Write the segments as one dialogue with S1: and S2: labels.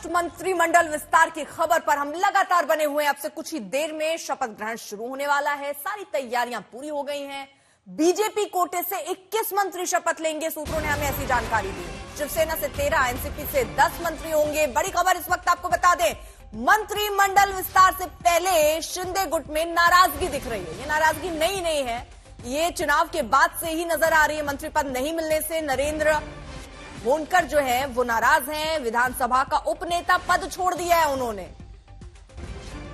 S1: महाराष्ट्र मंत्रिमंडल विस्तार की खबर पर हम लगातार बने हुए हैं। अब से कुछ ही देर में शपथ ग्रहण शुरू होने वाला है। सारी तैयारियां पूरी हो गई हैं। बीजेपी कोटे से 21 मंत्री शपथ लेंगे, सूत्रों ने हमें ऐसी जानकारी दी। शिवसेना से 13, एनसीपी से 10 मंत्री होंगे। बड़ी खबर इस वक्त आपको बता दें, मंत्रिमंडल विस्तार से पहले शिंदे गुट में नाराजगी दिख रही है। ये नाराजगी नई नहीं है, ये चुनाव के बाद से ही नजर आ रही है। मंत्री पद नहीं मिलने से नरेंद्र होनकर जो है वो नाराज हैं। विधानसभा का उपनेता पद छोड़ दिया है उन्होंने।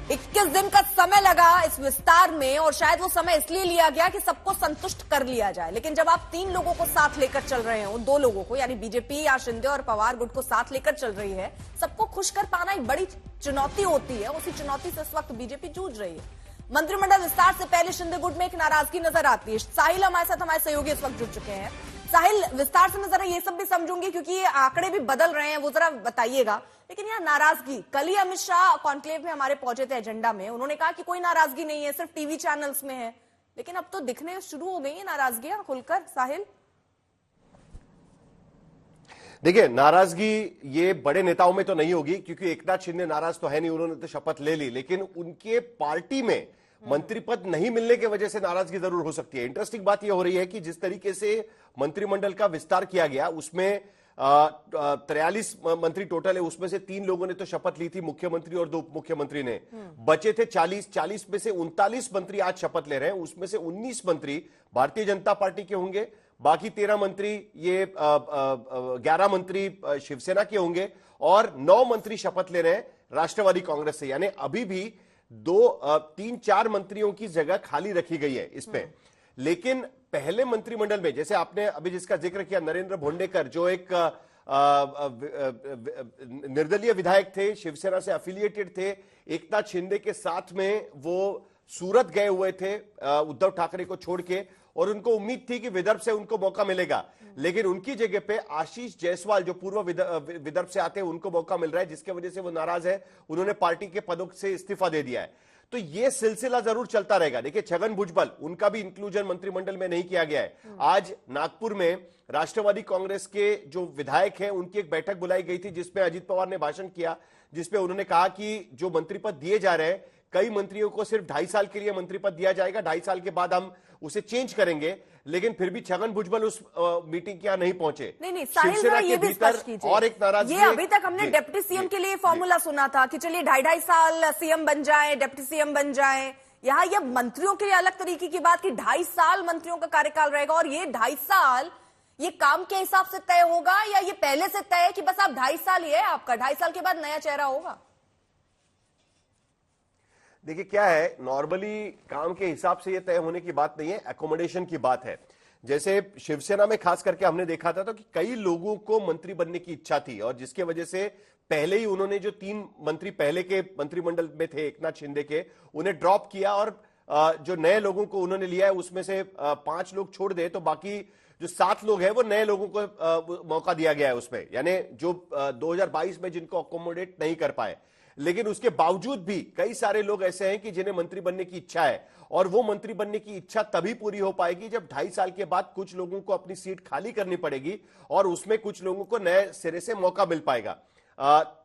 S1: 21 दिन का समय लगा इस विस्तार में, और शायद वो समय इसलिए लिया गया कि सबको संतुष्ट कर लिया जाए। लेकिन जब आप 3 लोगों को साथ लेकर चल रहे हो, 2 लोगों को यानी बीजेपी या शिंदे और पवार गुट को साथ लेकर चल रही है, सबको खुश कर पाना एक बड़ी चुनौती होती है। उसी चुनौती से इस वक्त बीजेपी जूझ रही है। मंत्रिमंडल विस्तार से पहले शिंदे गुट में एक नाराजगी नजर आती है। साहिल हमारे साथ, हमारे सहयोगी इस वक्त जुड़ चुके हैं। साहिल, विस्तार से नजर ये सब भी समझूंगी क्योंकि ये आंकड़े भी बदल रहे हैं, वो जरा बताइएगा। लेकिन यहाँ नाराजगी, कल ही अमित शाह कॉन्क्लेव में हमारे पहुंचे थे एजेंडा में, उन्होंने कहा कि कोई नाराजगी नहीं है, सिर्फ टीवी चैनल्स में है। लेकिन अब तो दिखने शुरू हो गई है नाराजगियां खुलकर। साहिल,
S2: देखिए, नाराजगी ये बड़े नेताओं में तो नहीं होगी क्योंकि एकनाथ शिंदे नाराज तो है नहीं, उन्होंने तो शपथ ले ली। लेकिन उनके पार्टी में मंत्री पद नहीं मिलने की वजह से नाराजगी जरूर हो सकती है। इंटरेस्टिंग बात यह हो रही है कि जिस तरीके से मंत्रिमंडल का विस्तार किया गया, उसमें 43 मंत्री टोटल है, उसमें से 3 लोगों ने तो शपथ ली थी, मुख्यमंत्री और 2 उप मुख्यमंत्री ने। बचे थे 40 में से 39 मंत्री आज शपथ ले रहे हैं। उसमें से 19 मंत्री भारतीय जनता पार्टी के होंगे, बाकी 13 मंत्री, ये 11 मंत्री शिवसेना के होंगे और 9 मंत्री शपथ ले रहे हैं राष्ट्रवादी कांग्रेस से। यानी अभी भी 3-4 मंत्रियों की जगह खाली रखी गई है इसमें। लेकिन पहले मंत्रिमंडल में, जैसे आपने अभी जिसका जिक्र किया, नरेंद्र भोंडेकर, जो एक निर्दलीय विधायक थे, शिवसेना से एफिलिएटेड थे, एकनाथ शिंदे के साथ में वो सूरत गए हुए थे उद्धव ठाकरे को छोड़ के, और उनको उम्मीद थी कि विदर्भ से उनको मौका मिलेगा। लेकिन उनकी जगह पे आशीष जायसवाल, जो पूर्व विदर्भ से आते हैं, उनको मौका मिल रहा है, जिसके वजह से वो नाराज है। उन्होंने पार्टी के पदों से इस्तीफा दे दिया है। तो ये सिलसिला जरूर चलता रहेगा। देखिए, छगन भुजबल, उनका भी इंक्लूजन मंत्रिमंडल में नहीं किया गया है। आज नागपुर में राष्ट्रवादी कांग्रेस के जो विधायक हैं, उनकी एक बैठक बुलाई गई थी जिसमें अजित पवार ने भाषण किया, जिसमें उन्होंने कहा कि जो मंत्री पद दिए जा रहे हैं, कई मंत्रियों को सिर्फ 2.5 साल के लिए मंत्री पद दिया जाएगा, 2.5 साल के बाद हम उसे चेंज करेंगे। लेकिन फिर भी छगन भुजबल उस मीटिंग के यहाँ नहीं पहुंचे।
S1: नहीं, साहिल जरा ये भी स्पष्ट कीजिए।
S2: और एक नाराजगी,
S1: ये अभी तक हमने डिप्टी सीएम के लिए फॉर्मूला सुना था कि चलिए 2.5 साल सीएम बन जाए, डिप्टी सीएम बन जाए। यहाँ ये मंत्रियों के लिए अलग तरीके की बात कि 2.5 साल मंत्रियों का कार्यकाल रहेगा, और ये 2.5 साल ये काम के हिसाब से तय होगा या ये पहले से तय है कि बस आप 2.5 साल ही है आपका, 2.5 साल के बाद नया चेहरा होगा?
S2: देखिए, क्या है, नॉर्मली काम के हिसाब से ये तय होने की बात नहीं है, एकोमोडेशन की बात है। जैसे शिवसेना में खास करके हमने देखा था तो कि कई लोगों को मंत्री बनने की इच्छा थी, और जिसके वजह से पहले ही उन्होंने जो 3 मंत्री पहले के मंत्रिमंडल में थे एकनाथ शिंदे के, उन्हें ड्रॉप किया, और जो नए लोगों को उन्होंने लिया है उसमें से 5 लोग छोड़ दे, तो बाकी जो 7 लोग हैं वो नए लोगों को मौका दिया गया है उसमें। यानी जो 2022 में जिनको अकोमोडेट नहीं कर पाए। लेकिन उसके बावजूद भी कई सारे लोग ऐसे हैं कि जिन्हें मंत्री बनने की इच्छा है, और वो मंत्री बनने की इच्छा तभी पूरी हो पाएगी जब 2.5 साल के बाद कुछ लोगों को अपनी सीट खाली करनी पड़ेगी और उसमें कुछ लोगों को नए सिरे से मौका मिल पाएगा,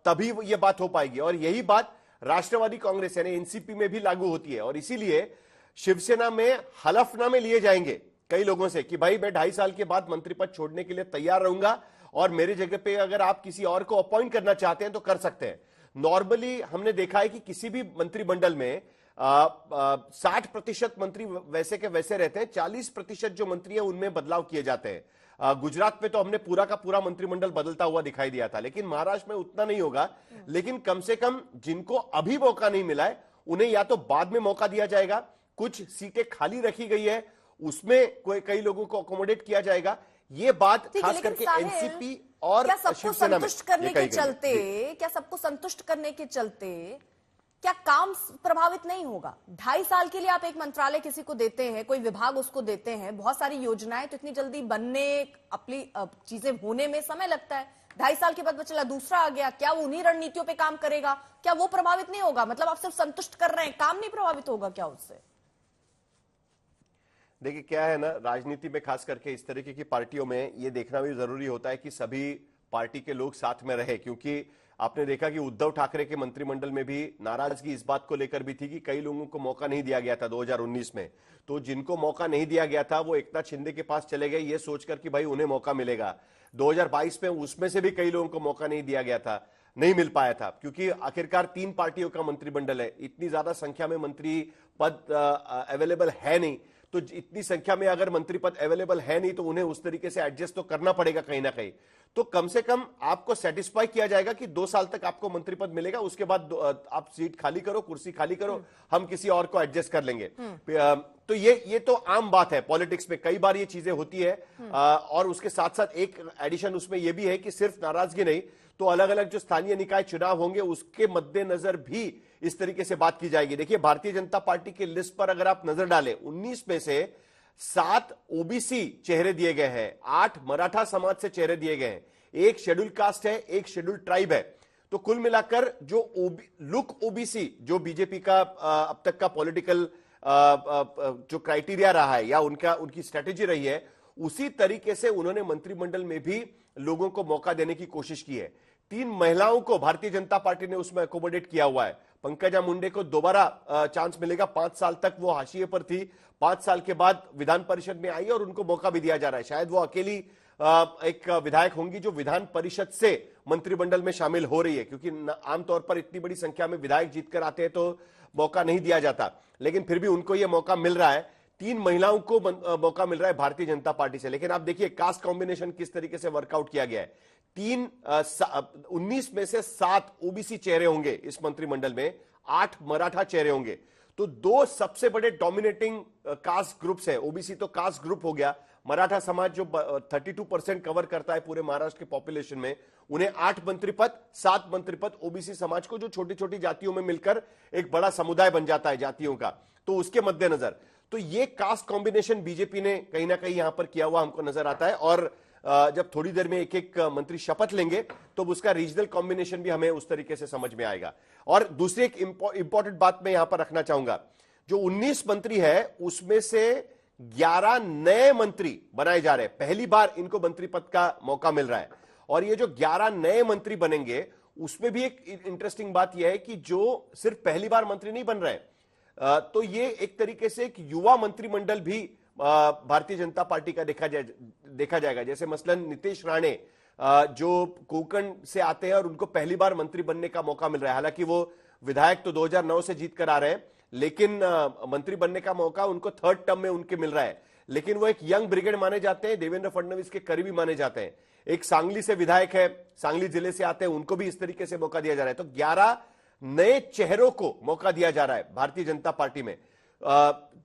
S2: तभी ये बात हो पाएगी। और यही बात राष्ट्रवादी कांग्रेस यानी एनसीपी में भी लागू होती है। और इसीलिए शिवसेना में हलफनामे लिए जाएंगे कई लोगों से कि भाई मैं 2.5 साल के बाद मंत्री पद छोड़ने के लिए तैयार रहूंगा, और मेरी जगह पे अगर आप किसी और को अपॉइंट करना चाहते हैं तो कर सकते हैं। नॉर्मली हमने देखा है कि किसी भी मंत्रिमंडल में 60% मंत्री वैसे के वैसे रहते हैं, 40% जो मंत्री है उनमें बदलाव किए जाते हैं। गुजरात में तो हमने पूरा का पूरा मंत्रिमंडल बदलता हुआ दिखाई दिया था, लेकिन महाराष्ट्र में उतना नहीं होगा। लेकिन कम से कम जिनको अभी मौका नहीं मिला है उन्हें या तो बाद में मौका दिया जाएगा, कुछ सीटें खाली रखी गई है उसमें कई लोगों को अकोमोडेट किया जाएगा। ये बात खास करके एनसीपी और शिवसेना में
S1: क्या सबको संतुष्ट करने के चलते क्या काम प्रभावित नहीं होगा? 2.5 साल के लिए आप एक मंत्रालय किसी को देते हैं, कोई विभाग उसको देते हैं, बहुत सारी योजनाएं तो इतनी जल्दी बनने, अपनी चीजें होने में समय लगता है। 2.5 साल के बाद चला दूसरा आ गया, क्या वो उन्हीं रणनीतियों पे काम करेगा? क्या वो प्रभावित नहीं होगा? मतलब आप सिर्फ संतुष्ट कर रहे हैं, काम नहीं प्रभावित होगा क्या उससे?
S2: देखिए, क्या है ना, राजनीति में खास करके इस तरीके की पार्टियों में ये देखना भी जरूरी होता है कि सभी पार्टी के लोग साथ में रहे, क्योंकि आपने देखा कि उद्धव ठाकरे के मंत्रिमंडल में भी नाराजगी इस बात को लेकर भी थी कि कई लोगों को मौका नहीं दिया गया था 2019 में। तो जिनको मौका नहीं दिया गया था वो एकनाथ शिंदे के पास चले गए ये सोचकर कि भाई उन्हें मौका मिलेगा। 2022 में उसमें से भी कई लोगों को मौका नहीं दिया गया था, नहीं मिल पाया था, क्योंकि आखिरकार 3 पार्टियों का मंत्रिमंडल है, इतनी ज्यादा संख्या में मंत्री पद अवेलेबल है नहीं। तो इतनी संख्या में अगर मंत्री पद अवेलेबल है नहीं तो उन्हें उस तरीके से एडजस्ट तो करना पड़ेगा कहीं ना कहीं। तो कम से कम आपको सेटिस्फाई किया जाएगा कि 2 साल तक आपको मंत्री पद मिलेगा, उसके बाद आप सीट खाली करो, कुर्सी खाली करो, हम किसी और को एडजस्ट कर लेंगे। तो ये तो आम बात है, पॉलिटिक्स में कई बार ये चीजें होती है। और उसके साथ साथ एक एडिशन उसमें यह भी है कि सिर्फ नाराजगी नहीं, तो अलग अलग जो स्थानीय निकाय चुनाव होंगे उसके मद्देनजर भी इस तरीके से बात की जाएगी। देखिए, भारतीय जनता पार्टी की लिस्ट पर अगर आप नजर डालें, 19 में से 7 ओबीसी चेहरे दिए गए हैं, 8 मराठा समाज से चेहरे दिए गए हैं, 1 शेड्यूल कास्ट है, 1 शेड्यूल ट्राइब है। तो कुल मिलाकर जो लुक ओबीसी जो बीजेपी का अब तक का पॉलिटिकल जो क्राइटेरिया रहा है या उनकी स्ट्रेटेजी रही है, उसी तरीके से उन्होंने मंत्रिमंडल में भी लोगों को मौका देने की कोशिश की है। 3 महिलाओं को भारतीय जनता पार्टी ने उसमें अकोमोडेट किया हुआ है। पंकजा मुंडे को दोबारा चांस मिलेगा, 5 साल तक वो हाशिए पर थी, 5 साल के बाद विधान परिषद में आई और उनको मौका भी दिया जा रहा है। शायद वो अकेली एक विधायक होंगी जो विधान परिषद से मंत्रिमंडल में शामिल हो रही है, क्योंकि आमतौर पर इतनी बड़ी संख्या में विधायक जीतकर आते हैं तो मौका नहीं दिया जाता, लेकिन फिर भी उनको यह मौका मिल रहा है। 3 महिलाओं को मौका मिल रहा है भारतीय जनता पार्टी से। लेकिन आप देखिए कास्ट कॉम्बिनेशन किस तरीके से वर्कआउट किया गया है। 19 में से 7 ओबीसी चेहरे होंगे इस मंत्रिमंडल में, 8 मराठा चेहरे होंगे। तो 2 सबसे बड़े डोमिनेटिंग कास्ट ग्रुप्स है। ओबीसी तो कास्ट ग्रुप हो गया, मराठा समाज जो 32% कवर करता है पूरे महाराष्ट्र के पॉपुलेशन में, उन्हें 8 मंत्री पद, 7 मंत्री पद ओबीसी समाज को, जो छोटी छोटी जातियों में मिलकर एक बड़ा समुदाय बन जाता है जातियों का। तो उसके मद्देनजर तो ये कास्ट कॉम्बिनेशन बीजेपी ने कहीं ना कहीं यहां पर किया हुआ हमको नजर आता है। और जब थोड़ी देर में एक एक मंत्री शपथ लेंगे तो उसका रीजनल कॉम्बिनेशन भी हमें उस तरीके से समझ में आएगा। और दूसरी एक इंपॉर्टेंट बात मैं यहां पर रखना चाहूंगा, जो 19 मंत्री है उसमें से 11 नए मंत्री बनाए जा रहे हैं। पहली बार इनको मंत्री पद का मौका मिल रहा है। और ये जो 11 नए मंत्री बनेंगे उसमें भी एक इंटरेस्टिंग बात यह है कि जो सिर्फ पहली बार मंत्री नहीं बन रहे हैं, तो ये एक तरीके से एक युवा मंत्रिमंडल भी भारतीय जनता पार्टी का देखा जाएगा। जैसे मसलन नीतीश राणे जो कोंकण से आते हैं और उनको पहली बार मंत्री बनने का मौका मिल रहा है। हालांकि वो विधायक तो 2009 से जीत कर आ रहे हैं, लेकिन मंत्री बनने का मौका उनको 3rd टर्म में उनके मिल रहा है। लेकिन वो एक यंग ब्रिगेड माने जाते हैं, देवेंद्र फडणवीस के करीबी माने जाते हैं। एक सांगली से विधायक है, सांगली जिले से आते हैं, उनको भी इस तरीके से मौका दिया जा रहा है। तो 11 नए चेहरों को मौका दिया जा रहा है भारतीय जनता पार्टी में।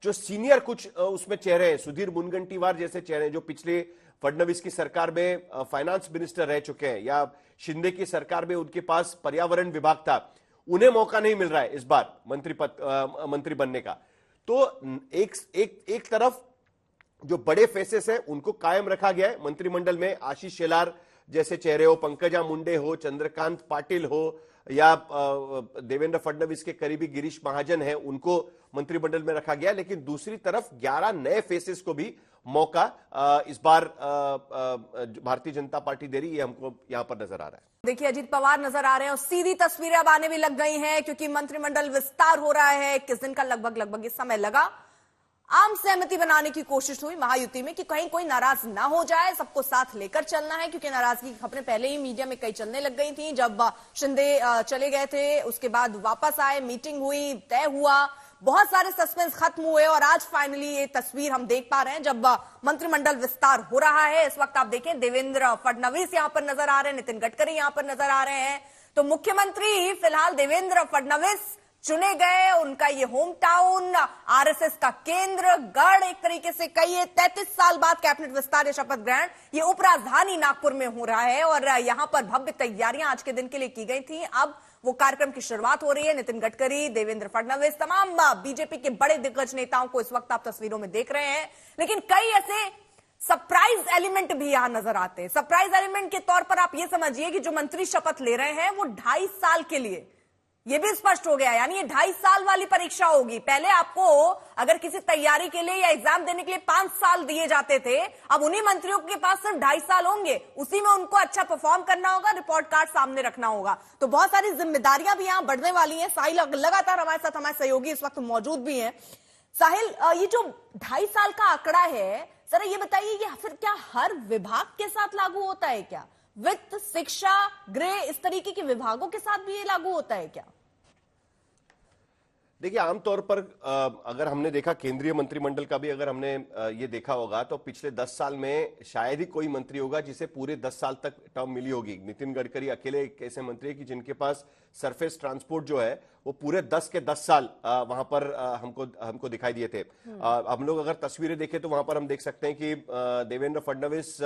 S2: जो सीनियर कुछ उसमें चेहरे हैं, सुधीर मुनगंटीवार जैसे चेहरे जो पिछले फडणवीस की सरकार में फाइनेंस मिनिस्टर रह चुके हैं, या शिंदे की सरकार में उनके पास पर्यावरण विभाग था, उन्हें मौका नहीं मिल रहा है इस बार मंत्री बनने का। तो एक तरफ जो बड़े फेसेस हैं उनको कायम रखा गया है मंत्रिमंडल में, आशीष शेलार जैसे चेहरे हो, पंकजा मुंडे हो, चंद्रकांत पाटिल हो, या देवेंद्र फडणवीस के करीबी गिरीश महाजन है, उनको मंत्रिमंडल में रखा गया। लेकिन दूसरी तरफ 11 नए फेसेस को भी मौका इस बार भारतीय जनता पार्टी दे रही है, हमको यहां पर नजर आ रहा है।
S1: देखिए, अजीत पवार नजर आ रहे हैं और सीधी तस्वीरें अब आने भी लग गई हैं, क्योंकि मंत्रिमंडल विस्तार हो रहा है। 21 दिन का लगभग इस समय लगा। आम सहमति बनाने की कोशिश हुई महायुति में कि कहीं कोई नाराज ना हो जाए, सबको साथ लेकर चलना है, क्योंकि नाराजगी की खबरें पहले ही मीडिया में कई चलने लग गई थी। जब शिंदे चले गए थे उसके बाद वापस आए, मीटिंग हुई, तय हुआ, बहुत सारे सस्पेंस खत्म हुए और आज फाइनली ये तस्वीर हम देख पा रहे हैं जब मंत्रिमंडल विस्तार हो रहा है। इस वक्त आप देखें, देवेंद्र फडणवीस यहां पर नजर आ रहे हैं, नितिन गडकरी यहां पर नजर आ रहे हैं। तो मुख्यमंत्री फिलहाल देवेंद्र फडणवीस चुने गए। उनका ये होम टाउन, आरएसएस का केंद्र, गढ़, एक तरीके से कहिए 33 साल बाद कैबिनेट विस्तार या शपथ ग्रहण ये उपराजधानी नागपुर में हो रहा है। और यहां पर भव्य तैयारियां आज के दिन के लिए की गई थी। अब वो कार्यक्रम की शुरुआत हो रही है। नितिन गडकरी, देवेंद्र फडणवीस, तमाम बीजेपी के बड़े दिग्गज नेताओं को इस वक्त आप तस्वीरों में देख रहे हैं। लेकिन कई ऐसे सरप्राइज एलिमेंट भी यहां नजर आते हैं। सरप्राइज एलिमेंट के तौर पर आप ये समझिए कि जो मंत्री शपथ ले रहे हैं वो 2.5 साल के लिए ये भी स्पष्ट हो गया, यानी ये 2.5 साल वाली परीक्षा होगी। पहले आपको अगर किसी तैयारी के लिए या एग्जाम देने के लिए 5 साल दिए जाते थे, अब उन्हीं मंत्रियों के पास सिर्फ 2.5 साल होंगे। उसी में उनको अच्छा परफॉर्म करना होगा, रिपोर्ट कार्ड सामने रखना होगा। तो बहुत सारी जिम्मेदारियां भी यहां बढ़ने वाली हैं। साहिल लगातार हमारे साथ, हमारे सहयोगी इस वक्त मौजूद भी हैं। साहिल, ये जो 2.5 साल का आंकड़ा है, जरा ये बताइए, ये फिर क्या हर विभाग के साथ लागू होता है क्या? वित्त, शिक्षा, गृह, इस तरीके के विभागों के साथ भी ये लागू होता है क्या?
S2: देखिए, आमतौर पर अगर हमने देखा केंद्रीय मंत्रिमंडल का भी अगर हमने ये देखा होगा तो पिछले 10 साल में शायद ही कोई मंत्री होगा जिसे पूरे 10 साल तक टर्म मिली होगी। नितिन गडकरी अकेले एक ऐसे मंत्री है कि जिनके पास सरफेस ट्रांसपोर्ट जो है वो पूरे 10 के 10 साल वहां पर हमको दिखाई दिए थे। हम लोग अगर तस्वीरें देखें तो वहां पर हम देख सकते हैं कि देवेंद्र फडणवीस,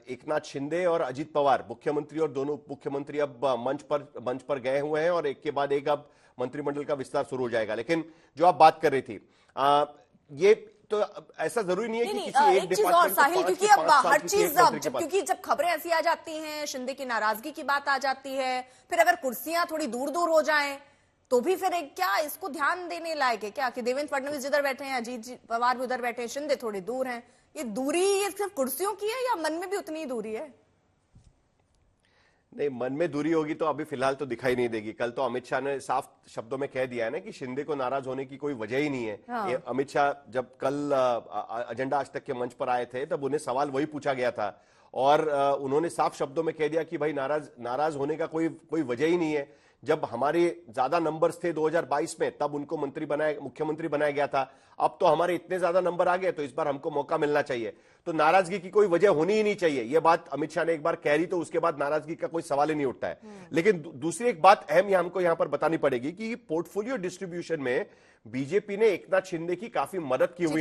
S2: एकनाथ शिंदे और अजित पवार मुख्यमंत्री और दोनों उप मुख्यमंत्री अब मंच पर गए हुए हैं और एक के बाद एक अब मंत्रिमंडल का विस्तार शुरू हो जाएगा। लेकिन जो आप बात कर रही थी, ये तो ऐसा जरूरी नहीं है कि किसी एक
S1: चीज और साहिल, क्योंकि अब हर चीज क्योंकि जब खबरें ऐसी आ जाती हैं, शिंदे की नाराजगी की बात आ जाती है, फिर अगर कुर्सियां थोड़ी दूर दूर हो जाएं तो भी फिर क्या इसको ध्यान देने लायक है क्या कि देवेंद्र फडणवीस जिधर बैठे हैं, अजीत पवार भी उधर बैठे हैं, शिंदे थोड़ी दूर हैं? ये दूरी ये सिर्फ कुर्सियों की है या मन में भी उतनी ही दूरी है?
S2: नहीं, मन में दूरी होगी तो अभी फिलहाल तो दिखाई नहीं देगी। कल तो अमित शाह ने साफ शब्दों में कह दिया है ना कि शिंदे को नाराज होने की कोई वजह ही नहीं है।
S1: हाँ।
S2: ये अमित शाह जब कल एजेंडा आज तक के मंच पर आए थे तब उन्हें सवाल वही पूछा गया था और उन्होंने साफ शब्दों में कह दिया कि भाई नाराज होने का कोई वजह ही नहीं है। जब हमारे ज्यादा नंबर्स थे 2022 में तब उनको मुख्यमंत्री बनाया गया था। अब तो हमारे इतने ज्यादा नंबर आ गए तो इस बार हमको मौका मिलना चाहिए। तो नाराजगी की कोई वजह होनी ही नहीं चाहिए। यह बात अमित शाह ने एक बार कह दी तो उसके बाद नाराजगी का कोई सवाल ही नहीं उठता है। लेकिन दूसरी एक बात अहम हमको यहां पर बतानी पड़ेगी कि पोर्टफोलियो डिस्ट्रीब्यूशन में बीजेपी ने एकनाथ शिंदे की काफी मदद की हुई